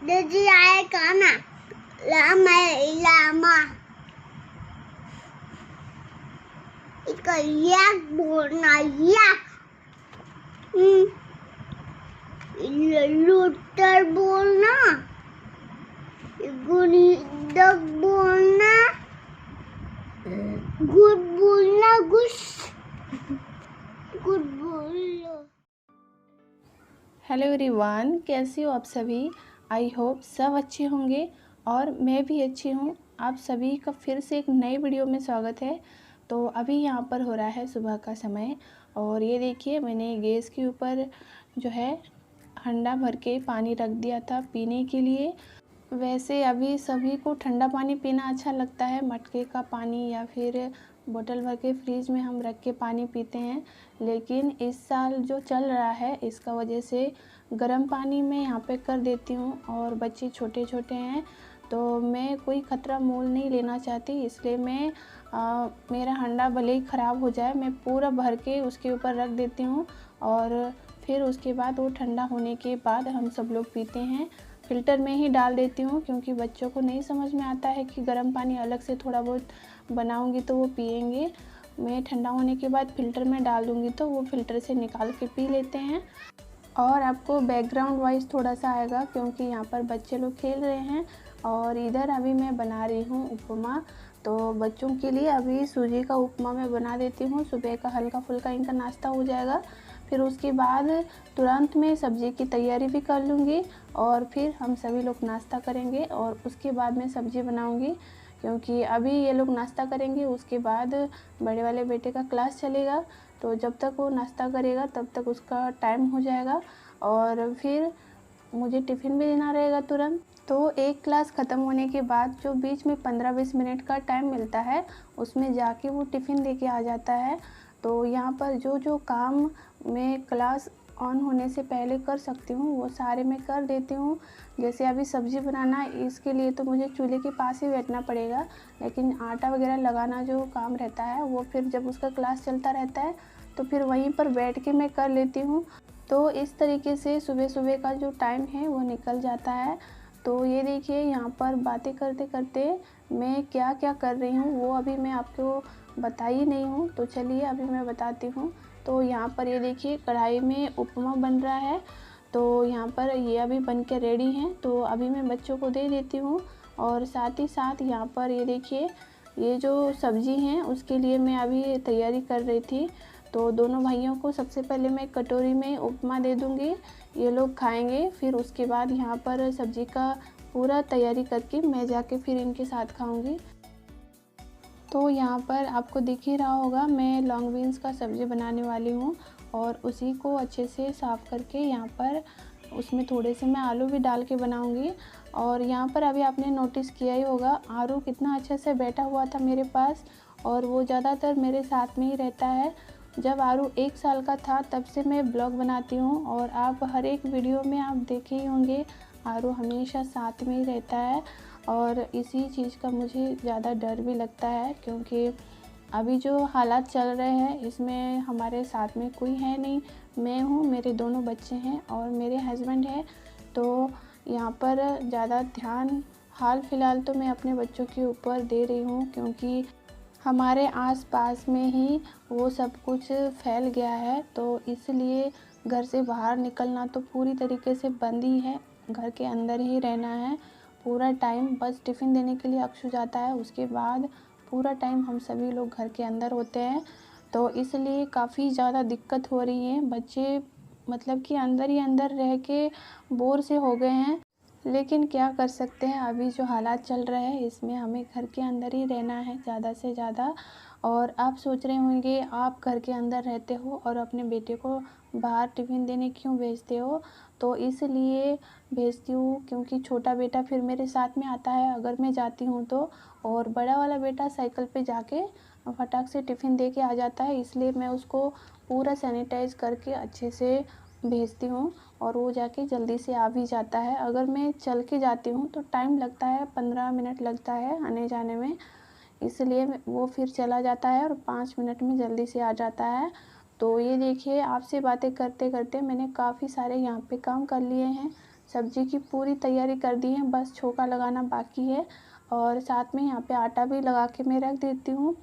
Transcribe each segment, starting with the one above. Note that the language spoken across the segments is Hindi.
Dedi ay kana lama lama इसका yak बोलना yak लूटर बोलना गुड बोलना गुड बोलना गुड बोलना। हेलो एवरीवन, कैसे हो आप सभी। आई होप सब अच्छे होंगे और मैं भी अच्छी हूँ। आप सभी का फिर से एक नए वीडियो में स्वागत है। तो अभी यहाँ पर हो रहा है सुबह का समय और ये देखिए मैंने गैस के ऊपर जो है हंडा भर के पानी रख दिया था पीने के लिए। वैसे अभी सभी को ठंडा पानी पीना अच्छा लगता है, मटके का पानी या फिर बोतल भर के फ्रिज में हम रख के पानी पीते हैं, लेकिन इस साल जो चल रहा है इसका वजह से गर्म पानी मैं यहाँ पे कर देती हूँ। और बच्चे छोटे छोटे हैं तो मैं कोई ख़तरा मोल नहीं लेना चाहती, इसलिए मैं मेरा हंडा भले ही ख़राब हो जाए मैं पूरा भर के उसके ऊपर रख देती हूँ और फिर उसके बाद वो ठंडा होने के बाद हम सब लोग पीते हैं। फ़िल्टर में ही डाल देती हूँ क्योंकि बच्चों को नहीं समझ में आता है कि गर्म पानी अलग से थोड़ा बहुत बनाऊँगी तो वो पिएंगे। मैं ठंडा होने के बाद फ़िल्टर में डाल दूँगी तो वो फ़िल्टर से निकाल के पी लेते हैं। और आपको बैकग्राउंड वॉइस थोड़ा सा आएगा क्योंकि यहाँ पर बच्चे लोग खेल रहे हैं और इधर अभी मैं बना रही हूँ उपमा। तो बच्चों के लिए अभी सूजी का उपमा मैं बना देती हूँ, सुबह का हल्का फुल्का इनका नाश्ता हो जाएगा। फिर उसके बाद तुरंत में सब्ज़ी की तैयारी भी कर लूँगी और फिर हम सभी लोग नाश्ता करेंगे और उसके बाद मैं सब्ज़ी बनाऊँगी क्योंकि अभी ये लोग नाश्ता करेंगे, उसके बाद बड़े वाले बेटे का क्लास चलेगा। तो जब तक वो नाश्ता करेगा तब तक उसका टाइम हो जाएगा और फिर मुझे टिफ़िन भी देना रहेगा तुरंत। तो एक क्लास ख़त्म होने के बाद जो बीच में 15-20 मिनट का टाइम मिलता है उसमें जाके वो टिफ़िन देके आ जाता है। तो यहाँ पर जो जो काम मैं क्लास ऑन होने से पहले कर सकती हूँ वो सारे मैं कर देती हूँ। जैसे अभी सब्ज़ी बनाना, इसके लिए तो मुझे चूल्हे के पास ही बैठना पड़ेगा, लेकिन आटा वगैरह लगाना जो काम रहता है वो फिर जब उसका क्लास चलता रहता है तो फिर वहीं पर बैठ के मैं कर लेती हूँ। तो इस तरीके से सुबह सुबह का जो टाइम है वो निकल जाता है। तो ये देखिए यहाँ पर बातें करते करते मैं क्या क्या कर रही हूँ वो अभी मैं आपको बताई नहीं हूँ, तो चलिए अभी मैं बताती हूँ। तो यहाँ पर ये देखिए कढ़ाई में उपमा बन रहा है, तो यहाँ पर ये अभी बन के रेडी हैं, तो अभी मैं बच्चों को दे देती हूँ। और साथ ही साथ यहाँ पर ये देखिए ये जो सब्ज़ी हैं उसके लिए मैं अभी तैयारी कर रही थी। तो दोनों भाइयों को सबसे पहले मैं कटोरी में उपमा दे दूँगी, ये लोग खाएंगे। फिर उसके बाद यहाँ पर सब्ज़ी का पूरा तैयारी करके मैं जाके फिर इनके साथ खाऊँगी। तो यहाँ पर आपको दिख ही रहा होगा मैं लॉन्ग बीन्स का सब्ज़ी बनाने वाली हूँ और उसी को अच्छे से साफ़ करके यहाँ पर उसमें थोड़े से मैं आलू भी डाल के बनाऊँगी। और यहाँ पर अभी आपने नोटिस किया ही होगा आरू कितना अच्छे से बैठा हुआ था मेरे पास और वो ज़्यादातर मेरे साथ में ही रहता है। जब आरू 1 साल का था तब से मैं ब्लॉग बनाती हूँ और आप हर एक वीडियो में आप देखे ही होंगे आरू हमेशा साथ में ही रहता है। और इसी चीज़ का मुझे ज़्यादा डर भी लगता है क्योंकि अभी जो हालात चल रहे हैं इसमें हमारे साथ में कोई है नहीं, मैं हूँ, मेरे दोनों बच्चे हैं और मेरे हस्बैंड हैं। तो यहाँ पर ज़्यादा ध्यान हाल फ़िलहाल तो मैं अपने बच्चों के ऊपर दे रही हूँ क्योंकि हमारे आसपास में ही वो सब कुछ फैल गया है। तो इसलिए घर से बाहर निकलना तो पूरी तरीके से बंद ही है, घर के अंदर ही रहना है पूरा टाइम। बस टिफ़िन देने के लिए अक्षु जाता है, उसके बाद पूरा टाइम हम सभी लोग घर के अंदर होते हैं। तो इसलिए काफ़ी ज़्यादा दिक्कत हो रही है, बच्चे मतलब कि अंदर ही अंदर रह के बोर से हो गए हैं। लेकिन क्या कर सकते हैं, अभी जो हालात चल रहे हैं इसमें हमें घर के अंदर ही रहना है ज़्यादा से ज़्यादा। और आप सोच रहे होंगे आप घर के अंदर रहते हो और अपने बेटे को बाहर टिफ़िन देने क्यों भेजते हो। तो इसलिए भेजती हूँ क्योंकि छोटा बेटा फिर मेरे साथ में आता है अगर मैं जाती हूँ तो, और बड़ा वाला बेटा साइकिल पे जाके फटाक से टिफ़िन दे के आ जाता है, इसलिए मैं उसको पूरा सैनिटाइज़ करके अच्छे से भेजती हूँ और वो जाके जल्दी से आ भी जाता है। अगर मैं चल के जाती हूँ तो टाइम लगता है, 15 मिनट लगता है आने जाने में, इसलिए वो फिर चला जाता है और 5 मिनट में जल्दी से आ जाता है। तो ये देखिए आपसे बातें करते करते मैंने काफ़ी सारे यहाँ पे काम कर लिए हैं। सब्ज़ी की पूरी तैयारी कर दी है, बस छोंका लगाना बाकी है। और साथ में यहाँ पे आटा भी लगा के मैं रख देती हूँ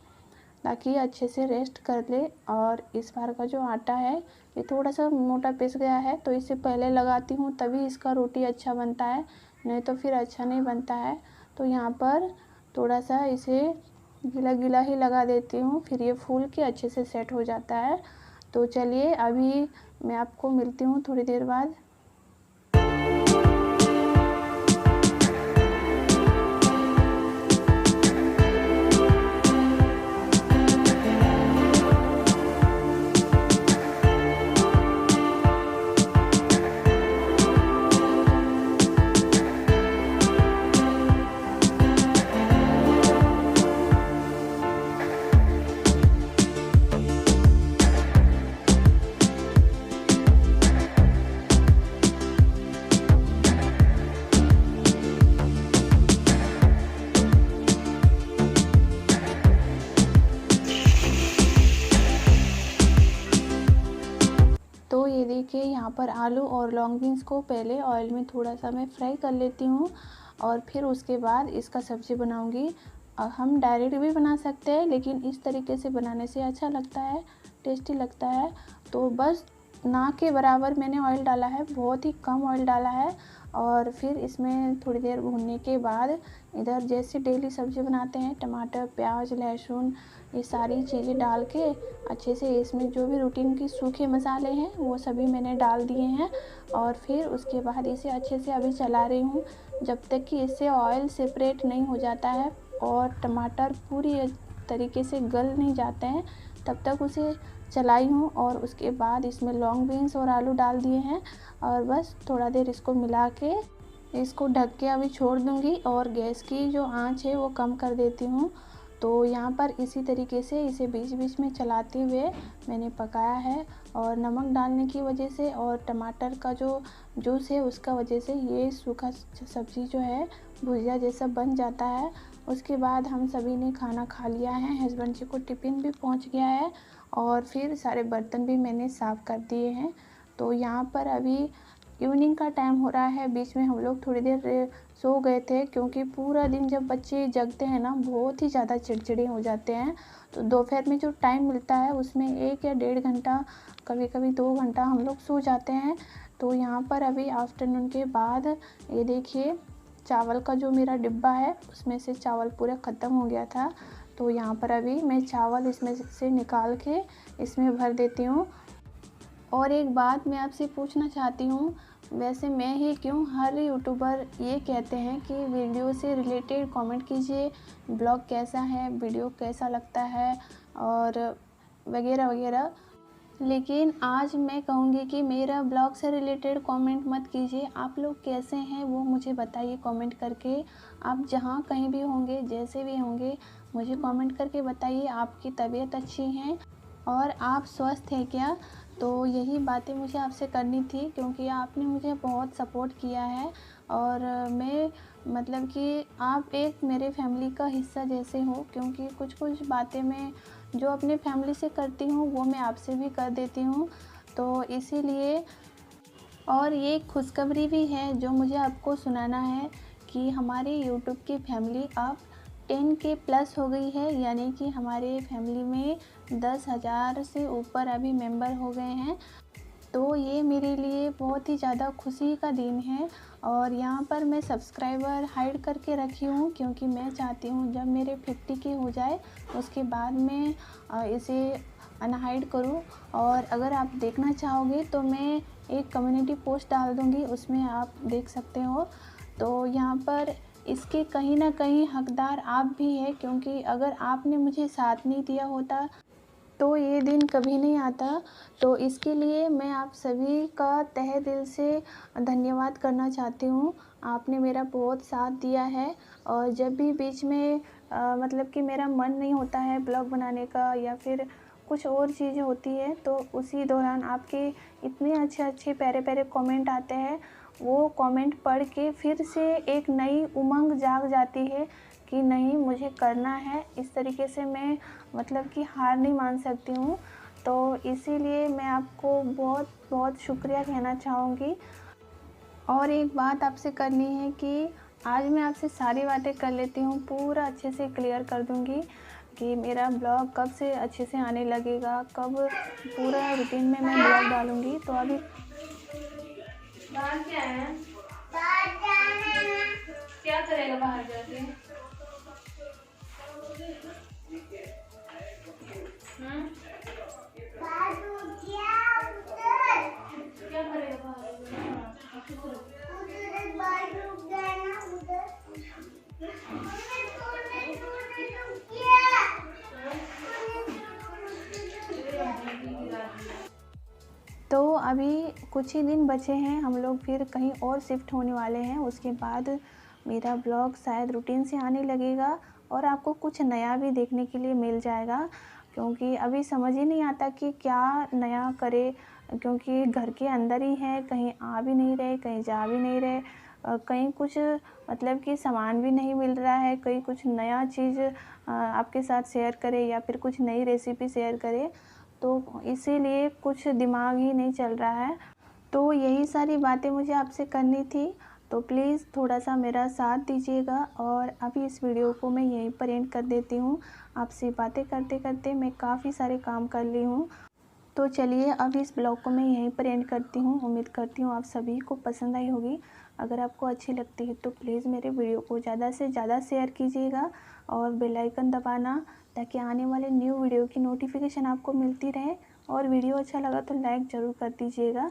ताकि ये अच्छे से रेस्ट कर ले। और इस बार का जो आटा है ये थोड़ा सा मोटा पिस गया है, तो इसे पहले लगाती हूँ तभी इसका रोटी अच्छा बनता है, नहीं तो फिर अच्छा नहीं बनता है। तो यहाँ पर थोड़ा सा इसे गीला गीला ही लगा देती हूँ, फिर ये फूल के अच्छे से सेट हो जाता है। तो चलिए अभी मैं आपको मिलती हूँ थोड़ी देर बाद। तो ये देखिए यहाँ पर आलू और लॉन्ग बीन्स को पहले ऑयल में थोड़ा सा मैं फ्राई कर लेती हूँ और फिर उसके बाद इसका सब्ज़ी बनाऊँगी। हम डायरेक्ट भी बना सकते हैं, लेकिन इस तरीके से बनाने से अच्छा लगता है, टेस्टी लगता है। तो बस ना के बराबर मैंने ऑयल डाला है, बहुत ही कम ऑयल डाला है। और फिर इसमें थोड़ी देर भूनने के बाद इधर जैसे डेली सब्ज़ी बनाते हैं, टमाटर, प्याज, लहसुन, ये सारी चीज़ें डाल के अच्छे से इसमें जो भी रूटीन की सूखे मसाले हैं वो सभी मैंने डाल दिए हैं। और फिर उसके बाद इसे अच्छे से अभी चला रही हूँ जब तक कि इससे ऑयल सेपरेट नहीं हो जाता है और टमाटर पूरी तरीके से गल नहीं जाते हैं, तब तक उसे चलाई हूँ। और उसके बाद इसमें लॉन्ग बीन्स और आलू डाल दिए हैं और बस थोड़ा देर इसको मिला के इसको ढक के अभी छोड़ दूँगी और गैस की जो आंच है वो कम कर देती हूँ। तो यहाँ पर इसी तरीके से इसे बीच बीच में चलाते हुए मैंने पकाया है। और नमक डालने की वजह से और टमाटर का जो जूस है उसका वजह से ये सूखा सब्ज़ी जो है भुजिया जैसा बन जाता है। उसके बाद हम सभी ने खाना खा लिया है, हस्बैंड जी को टिफ़िन भी पहुँच गया है और फिर सारे बर्तन भी मैंने साफ़ कर दिए हैं। तो यहाँ पर अभी इवनिंग का टाइम हो रहा है, बीच में हम लोग थोड़ी देर सो गए थे क्योंकि पूरा दिन जब बच्चे जगते हैं ना बहुत ही ज़्यादा चिड़चिड़े हो जाते हैं। तो दोपहर में जो टाइम मिलता है उसमें 1 या 1.5 घंटा, कभी कभी 2 घंटा हम लोग सो जाते हैं। तो यहाँ पर अभी आफ्टरनून के बाद ये देखिए चावल का जो मेरा डिब्बा है उसमें से चावल पूरा ख़त्म हो गया था। तो यहाँ पर अभी मैं चावल इसमें से निकाल के इसमें भर देती हूँ। और एक बात मैं आपसे पूछना चाहती हूँ, वैसे मैं ही क्यों हर यूट्यूबर ये कहते हैं कि वीडियो से रिलेटेड कमेंट कीजिए, ब्लॉग कैसा है, वीडियो कैसा लगता है और वगैरह वगैरह, लेकिन आज मैं कहूँगी कि मेरा ब्लॉग से रिलेटेड कमेंट मत कीजिए। आप लोग कैसे हैं वो मुझे बताइए कमेंट करके। आप जहाँ कहीं भी होंगे, जैसे भी होंगे, मुझे कमेंट करके बताइए आपकी तबीयत अच्छी है और आप स्वस्थ हैं क्या। तो यही बातें मुझे आपसे करनी थी क्योंकि आपने मुझे बहुत सपोर्ट किया है और मैं मतलब कि आप एक मेरे फैमिली का हिस्सा जैसे हो, क्योंकि कुछ कुछ बातें मैं जो अपने फैमिली से करती हूँ वो मैं आपसे भी कर देती हूँ। तो इसीलिए और ये खुशखबरी भी है जो मुझे आपको सुनाना है कि हमारे यूट्यूब की फैमिली अब 10K प्लस हो गई है, यानी कि हमारे फैमिली में 10,000 से ऊपर अभी मेंबर हो गए हैं। तो ये मेरे लिए बहुत ही ज़्यादा खुशी का दिन है। और यहाँ पर मैं सब्सक्राइबर हाइड करके रखी हूँ क्योंकि मैं चाहती हूँ जब मेरे 50K हो जाए उसके बाद मैं इसे अनहाइड करूँ। और अगर आप देखना चाहोगे तो मैं एक कम्युनिटी पोस्ट डाल दूँगी, उसमें आप देख सकते हो। तो यहाँ पर इसके कहीं ना कहीं हकदार आप भी हैं, क्योंकि अगर आपने मुझे साथ नहीं दिया होता तो ये दिन कभी नहीं आता। तो इसके लिए मैं आप सभी का तहे दिल से धन्यवाद करना चाहती हूँ। आपने मेरा बहुत साथ दिया है और जब भी बीच में मतलब कि मेरा मन नहीं होता है ब्लॉग बनाने का या फिर कुछ और चीज़ें होती है, तो उसी दौरान आपके इतने अच्छे अच्छे प्यारे प्यारे कमेंट आते हैं। वो कमेंट पढ़ के फिर से एक नई उमंग जाग जाती है कि नहीं मुझे करना है। इस तरीके से मैं मतलब कि हार नहीं मान सकती हूँ। तो इसीलिए मैं आपको बहुत बहुत शुक्रिया कहना चाहूँगी। और एक बात आपसे करनी है कि आज मैं आपसे सारी बातें कर लेती हूँ, पूरा अच्छे से क्लियर कर दूँगी कि मेरा ब्लॉग कब से अच्छे से आने लगेगा, कब पूरा रूटीन में मैं ब्लॉग डालूँगी। तो अभी बाहर क्या है, क्या करेगा बाहर जाके? क्या करेगा तो अभी कुछ ही दिन बचे हैं, हम लोग फिर कहीं और शिफ्ट होने वाले हैं। उसके बाद मेरा ब्लॉग शायद रूटीन से आने लगेगा और आपको कुछ नया भी देखने के लिए मिल जाएगा, क्योंकि अभी समझ ही नहीं आता कि क्या नया करे, क्योंकि घर के अंदर ही है, कहीं आ भी नहीं रहे, कहीं जा भी नहीं रहे, कहीं कुछ मतलब कि सामान भी नहीं मिल रहा है, कहीं कुछ नया चीज़ आपके साथ शेयर करे या फिर कुछ नई रेसिपी शेयर करे, तो इसीलिए कुछ दिमाग ही नहीं चल रहा है। तो यही सारी बातें मुझे आपसे करनी थी, तो प्लीज़ थोड़ा सा मेरा साथ दीजिएगा। और अभी इस वीडियो को मैं यहीं पर एंड कर देती हूँ। आपसे बातें करते करते मैं काफ़ी सारे काम कर ली हूँ। तो चलिए अब इस ब्लॉग को मैं यहीं पर एंड करती हूँ। उम्मीद करती हूँ आप सभी को पसंद आई होगी। अगर आपको अच्छी लगती है तो प्लीज़ मेरे वीडियो को ज़्यादा से ज़्यादा शेयर कीजिएगा और बेल आइकन दबाना, ताकि आने वाले न्यू वीडियो की नोटिफिकेशन आपको मिलती रहे। और वीडियो अच्छा लगा तो लाइक ज़रूर कर दीजिएगा।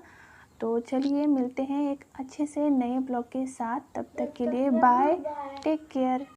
तो चलिए मिलते हैं एक अच्छे से नए ब्लॉग के साथ, तब तक के लिए बाय, टेक केयर।